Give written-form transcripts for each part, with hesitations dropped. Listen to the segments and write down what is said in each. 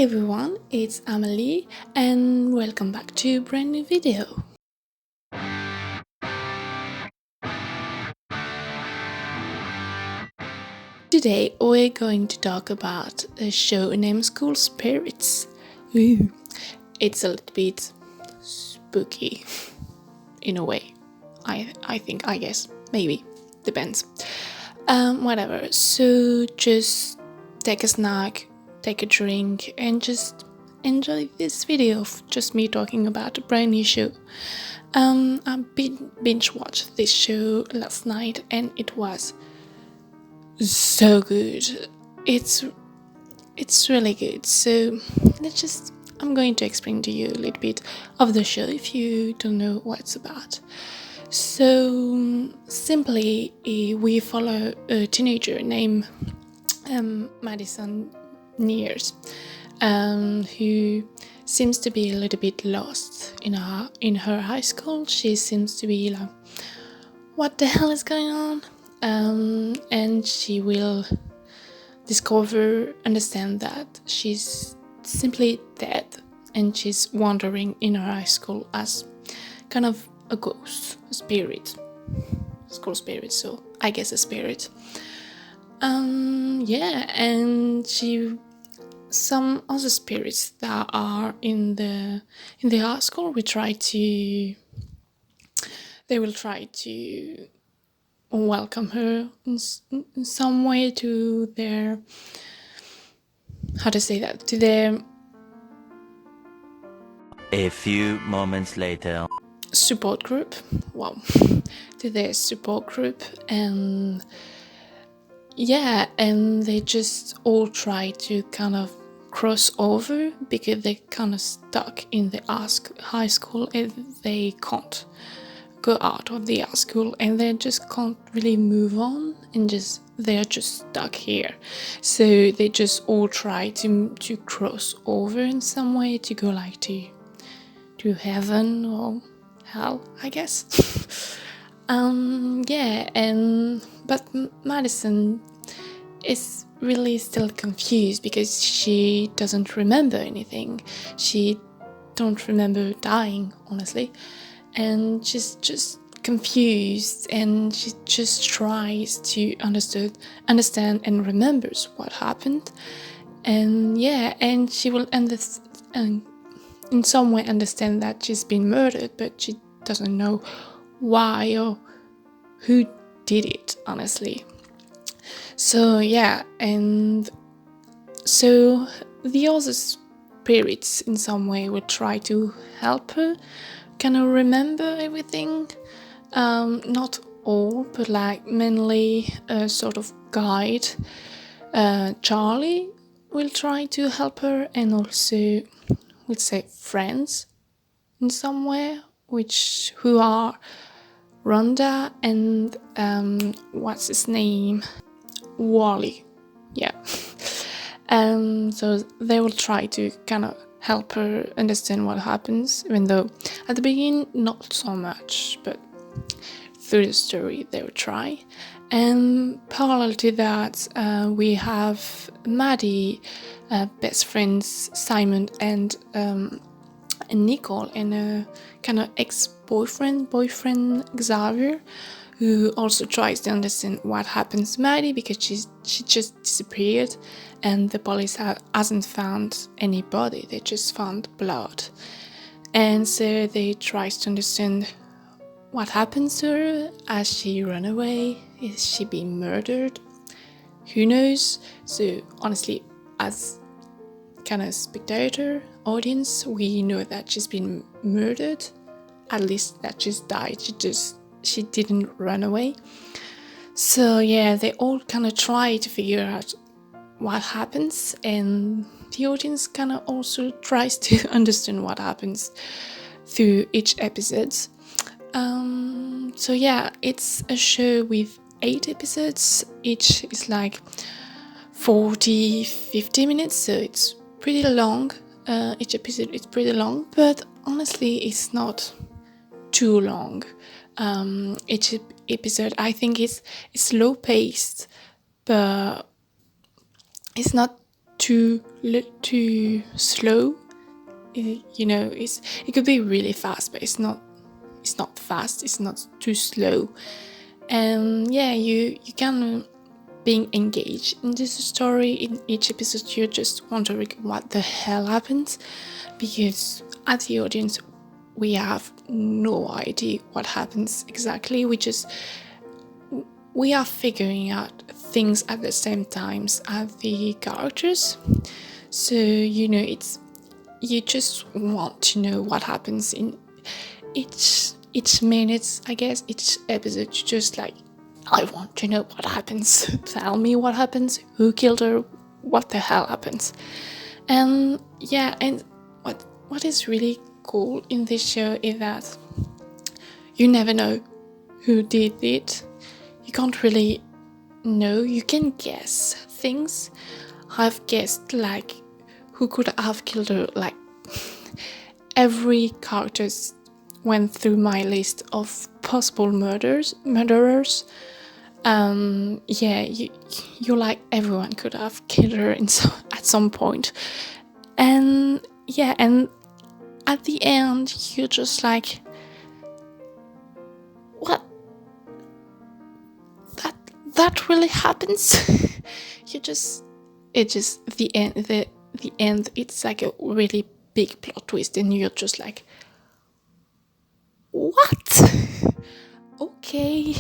everyone, it's Amélie and welcome back to a brand new video. Today we're going to talk about a show named School Spirits. Ooh, it's a little bit spooky in a way. I guess, maybe, depends. Whatever, so just take a snack, take a drink and just enjoy this video of just me talking about a brand new show. I binge watched this show last night and it was so good. It's really good. So I'm going to explain to you a little bit of the show if you don't know what it's about. So simply, we follow a teenager named Madison Nears, who seems to be a little bit lost in her high school. She seems to be like, what the hell is going on? And she will understand that she's simply dead, and she's wandering in her high school as kind of a ghost, a spirit, school spirit. So I guess a spirit. And some other spirits that are in the high school will try to welcome her in some way to their, A few moments later. Support group. Wow. To their support group. And they just all try to kind of cross over because they're kind of stuck in the high school and they can't go out of the high school and they just can't really move on and they're just stuck here. So they just all try to cross over in some way to go like to heaven or hell, I guess. But Madison is really still confused because she doesn't remember anything. She don't remember dying, honestly, and she's just confused, and she just tries to understand and remembers what happened, and she will in some way understand that she's been murdered, but she doesn't know why or who did it, honestly. So and so the other spirits in some way will try to help her kind of remember everything. Not all, but like mainly a sort of guide. Charlie will try to help her, and also we'd say friends in some way, who are Rhonda and what's his name? Wally. So they will try to kind of help her understand what happens, even though at the beginning not so much, but through the story they will try. And parallel to that, we have Maddie, best friends Simon and Nicole, and a kind of boyfriend Xavier, who also tries to understand what happens to Maddie because she just disappeared and the police hasn't found any body, they just found blood. And so they try to understand what happens to her. Has she run away? Is she being murdered? Who knows? So honestly, as kind of spectator audience, we know that she's been murdered, at least that she's died. She didn't run away. So they all kind of try to figure out what happens, and the audience kind of also tries to understand what happens through each episode. It's a show with 8 episodes. Each is like 40-50 minutes, so it's pretty long. Each episode is pretty long, but honestly it's not too long. Each episode, I think, is slow paced, but it's not too slow. It could be really fast, but it's not fast, it's not too slow. And yeah, you can being engaged in this story. In each episode you're just wondering what the hell happens, because as the audience we have no idea what happens exactly. We are figuring out things at the same times as the characters. So it's, you just want to know what happens in each minute, I guess, each episode. You just like, I want to know what happens. Tell me what happens. Who killed her? What the hell happens? And yeah, and what is really cool in this show is that you never know who did it. You can't really know. You can guess things. I've guessed like who could have killed her. Like every character went through my list of possible murderers. Yeah, you're like, everyone could have killed her at some point. And yeah, and at the end you're just like, what? That really happens? It's just the end. The end. It's like a really big plot twist, and you're just like, what? Okay.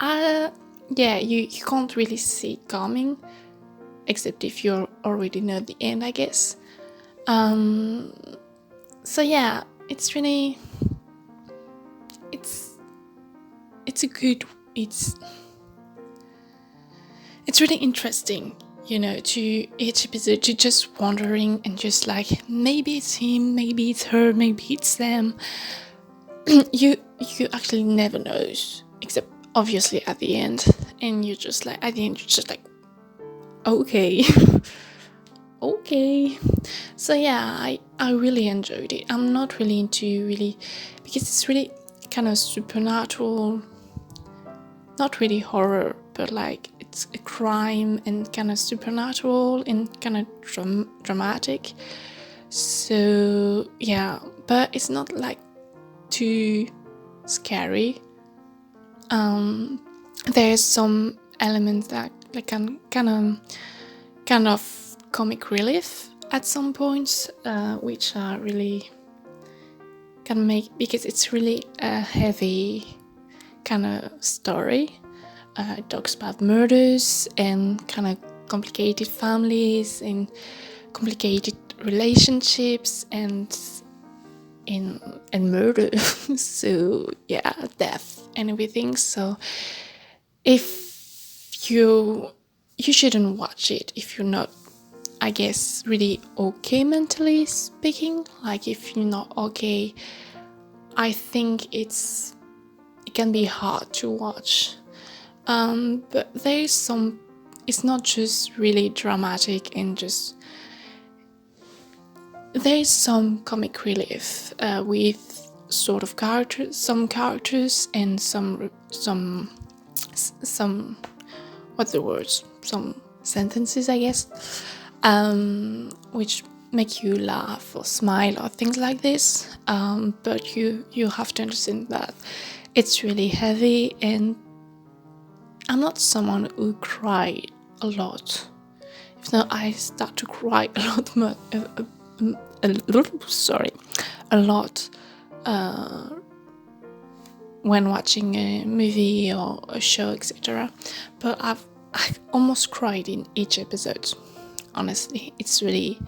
Yeah, you can't really see it coming, except if you already know the end, I guess. So yeah, it's really, it's a good, it's really interesting, to each episode you're just wondering and just like, maybe it's him, maybe it's her, maybe it's them. you actually never knows, except obviously at the end. And you're just like, at the end you're just like, okay. Okay. So yeah, I really enjoyed it. I'm not really into because it's really kind of supernatural, not really horror, but like it's a crime and kind of supernatural and kind of dramatic. So yeah, but it's not like too scary. There's some elements that like can kind of comic relief at some points, which are really can make, because it's really a heavy kind of story. It talks about murders and kind of complicated families and complicated relationships and murder. So yeah, death and everything. So if you shouldn't watch it if you're not, I guess, really okay mentally speaking. Like if you're not okay, I think it can be hard to watch. But there's some, it's not just really dramatic and just, there's some comic relief with sort of some characters and some what's the words, some sentences, I guess, which make you laugh or smile or things like this. But you have to understand that it's really heavy, and I'm not someone who cry a lot. If not, I start to cry a lot more. A lot when watching a movie or a show, etc. But I almost cried in each episode. Honestly, it's really,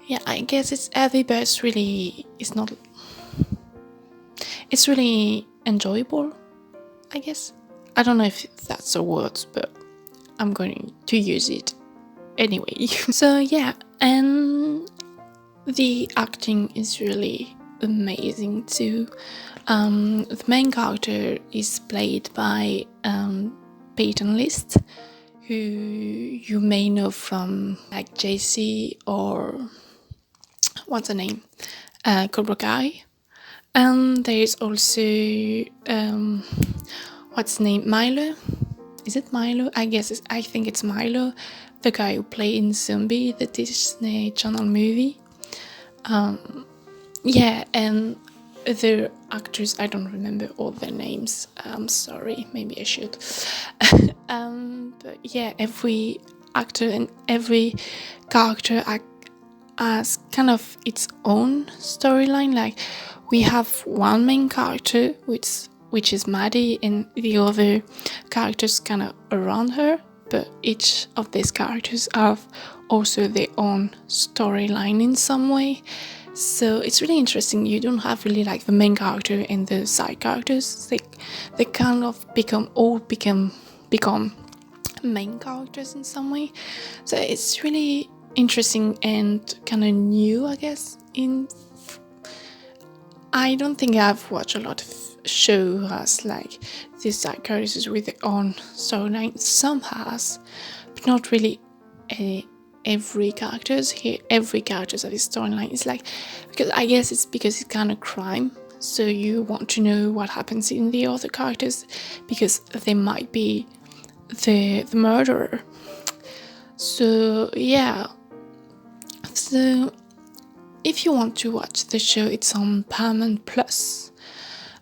yeah, I guess it's heavy, but it's really enjoyable, I guess. I don't know if that's a word, but I'm going to use it anyway. So yeah, and the acting is really amazing too. The main character is played by Peyton List, who you may know from like JC or what's her name, Cobra Kai. And there's also what's her name, Milo. is it Milo? I think it's Milo, the guy who played in Zombie, the Disney Channel movie. Yeah, and the actors, I don't remember all their names. I'm sorry, maybe I should. But yeah, every actor and every character has kind of its own storyline. Like, we have one main character, which is Maddie, and the other characters kind of around her. But each of these characters have also their own storyline in some way. So it's really interesting. You don't have really like the main character and the side characters. They kind of become main characters in some way. So it's really interesting and kind of new, I guess. I don't think I've watched a lot of show has like these side characters with their own storyline. Some has, but not really every characters here. Every characters of his storyline is like, because I guess it's because it's kind of crime. So you want to know what happens in the other characters because they might be the murderer. So yeah. So if you want to watch the show, it's on Paramount Plus.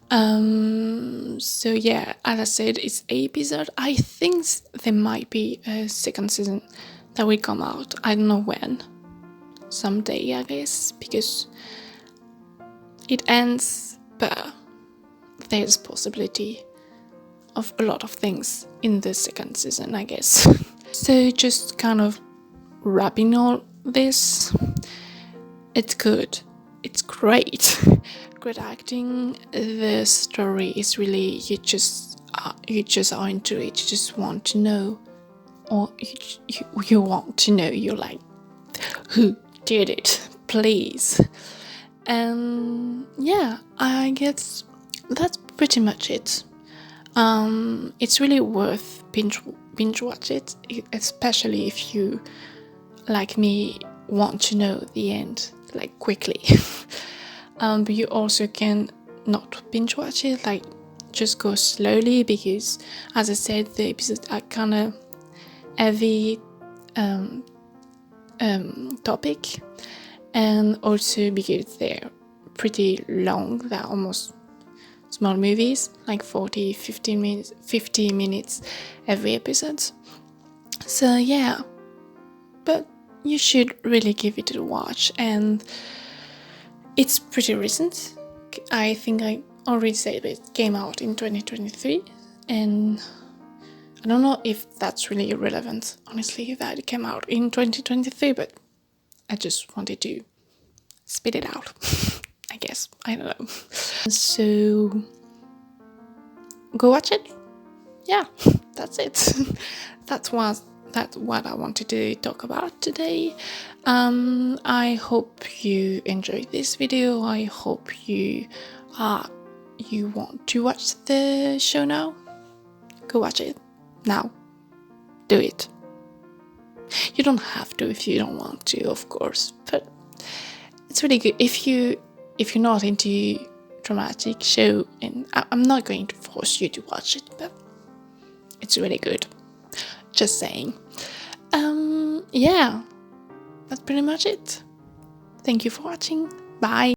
So yeah, as I said, it's 8 episodes. I think there might be a second season that will come out. I don't know when. Someday, I guess, because it ends, but there's possibility of a lot of things in the second season, I guess. So just kind of wrapping all this, it's good. It's great. Great acting. The story is really, you just are into it. You just want to know, or you want to know. You're like, who did it? Please. And yeah, I guess that's pretty much it. It's really worth binge watch it, especially if you, like me, want to know the end like quickly. But you also can not binge watch it, like just go slowly, because as I said, the episodes are kind of heavy topic, and also because they're pretty long. They're almost small movies, like 50 minutes every episode. So yeah, but you should really give it a watch, and it's pretty recent. I think I already said it came out in 2023, and I don't know if that's really relevant, honestly, that it came out in 2023, but I just wanted to spit it out. I guess, I don't know. So go watch it. Yeah, that's it. That's what I wanted to talk about today. I hope you enjoyed this video. I hope you want to watch the show now. Go watch it now. Do it. You don't have to if you don't want to, of course, but it's really good if you're not into dramatic show, and I'm not going to force you to watch it, but it's really good. Just saying. Yeah, that's pretty much it. Thank you for watching. Bye.